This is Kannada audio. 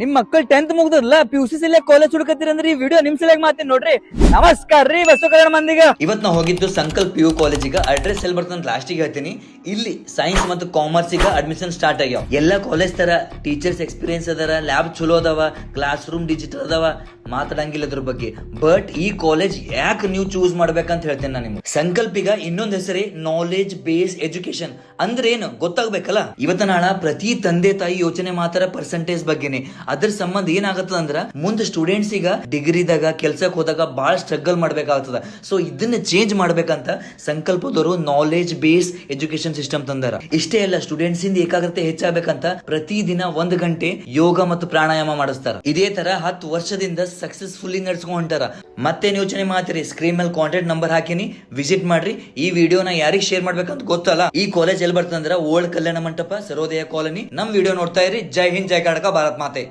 ನಿಮ್ ಮಕ್ಕಳು 10th ಮುಗ್ದಲ್ಲ PUC ಸಲ ಕಾಲೇಜ್ ಹುಡುಕತ್ತೀರಿ ಅಂದ್ರೆ ಈ ವಿಡಿಯೋ ನಿಮ್ ಸಲಗ್ ಮಾತೀನಿ ನೋಡ್ರಿ. ನಮಸ್ಕಾರ ರೀ ಬಸವ ಕಲ್ಯಾಣ ಮಂದಿಗ. ಇವತ್ ನಾವು ಹೋಗಿದ್ದು ಸಂಕಲ್ಪ PU ಕಾಲೇಜಿಗೆ. ಅಡ್ರೆಸ್ ಎಲ್ಲಿ ಬರ್ತದೆ ಲಾಸ್ಟಿಗೆ ಹೇಳ್ತೀನಿ. ಇಲ್ಲಿ ಸೈನ್ಸ್ ಮತ್ತು ಕಾಮರ್ಸ್ ಗೆ ಅಡ್ಮಿಷನ್ ಸ್ಟಾರ್ಟ್ ಆಗ್ಯಾವ. ಎಲ್ಲಾ ಕಾಲೇಜ್ ತರ ಟೀಚರ್ಸ್ ಎಕ್ಸ್ಪೀರಿಯನ್ಸ್ ಅದಾರ, ಲ್ಯಾಬ್ ಚಲೋ ಅದಾವ, ಕ್ಲಾಸ್ ರೂಮ್ ಡಿಜಿಟಲ್ ಅದಾವ, ಮಾತಾಡಂಗಿಲ್ಲ ಅದ್ರ ಬಗ್ಗೆ. ಬಟ್ ಈ ಕಾಲೇಜ್ ಯಾಕೆ ನೀವು ಚೂಸ್ ಮಾಡ್ಬೇಕಂತ ಹೇಳ್ತೇನೆ ನಾನು ನಿಮ್ಗೆ. ಸಂಕಲ್ಪಿಗ ಇನ್ನೊಂದ್ ಹೆಸರೇ ನಾಲೆಜ್ ಬೇಸ್ ಎಜುಕೇಶನ್. ಅಂದ್ರೆ ಏನು ಗೊತ್ತಾಗ್ಬೇಕಲ್ಲ. ಇವತ್ತ ನಾಳ ಪ್ರತಿ ತಂದೆ ತಾಯಿ ಯೋಚನೆ ಮಾತ್ರ ಪರ್ಸೆಂಟೇಜ್ ಬಗ್ಗೆನೆ. ಅದ್ರ ಸಂಬಂಧ ಏನಾಗತ್ತದ ಅಂದ್ರ ಮುಂದೆ ಸ್ಟೂಡೆಂಟ್ಸ್ ಈಗ ಡಿಗ್ರಿದಾಗ ಕೆಲ್ಸಕ್ಕೆ ಹೋದಾಗ ಬಹಳ ಸ್ಟ್ರಗಲ್ ಮಾಡ್ಬೇಕಾಗ್ತದ. ಸೊ ಇದನ್ನ ಚೇಂಜ್ ಮಾಡ್ಬೇಕಂತ ಸಂಕಲ್ಪದವರು ನಾಲೆಜ್ ಬೇಸ್ ಎಜುಕೇಶನ್ ಸಿಸ್ಟಮ್ ತಂದಾರ. ಇಷ್ಟೇ ಅಲ್ಲ, ಸ್ಟೂಡೆಂಟ್ಸ್ ಇಂದ ಏಕಾಗ್ರತೆ ಹೆಚ್ಚಾಗಬೇಕಂತ ಪ್ರತಿದಿನ 1 ಗಂಟೆ ಯೋಗ ಮತ್ತು ಪ್ರಾಣಾಯಾಮ ಮಾಡಿಸ್ತಾರ. ಇದೇ ತರ 10 ವರ್ಷದಿಂದ ಸಕ್ಸಸ್ಫುಲಿ ನಡ್ಸ್ಕೊಂಡ್ ಹೊಂಟಾರ. ಮತ್ತೇನ್ ಯೋಚನೆ ಮಾಡ್ತೀರಿ? ಸ್ಕ್ರೀನ್ ಮೇಲೆ ಕಾಂಟ್ಯಾಕ್ಟ್ ನಂಬರ್ ಹಾಕಿನಿ, ವಿಸಿಟ್ ಮಾಡ್ರಿ. ಈ ವಿಡಿಯೋನ ಯಾರಿಗೆ ಶೇರ್ ಮಾಡ್ಬೇಕಂತ ಗೊತ್ತಲ್ಲ. ಈ ಕಾಲೇಜ್ ಎಲ್ಲಿ ಬರ್ತಂದ್ರ ಓಲ್ಡ್ ಕಲ್ಯಾಣ ಮಂಟಪ, ಸರೋದಯ ಕಾಲೋನಿ. ನಮ್ ವಿಡಿಯೋ ನೋಡ್ತಾ ಇರಿ. ಜೈ ಹಿಂದ್, ಜೈ ಕರ್ನಾಟಕ, ಭಾರತ್ ಮಾತೆ.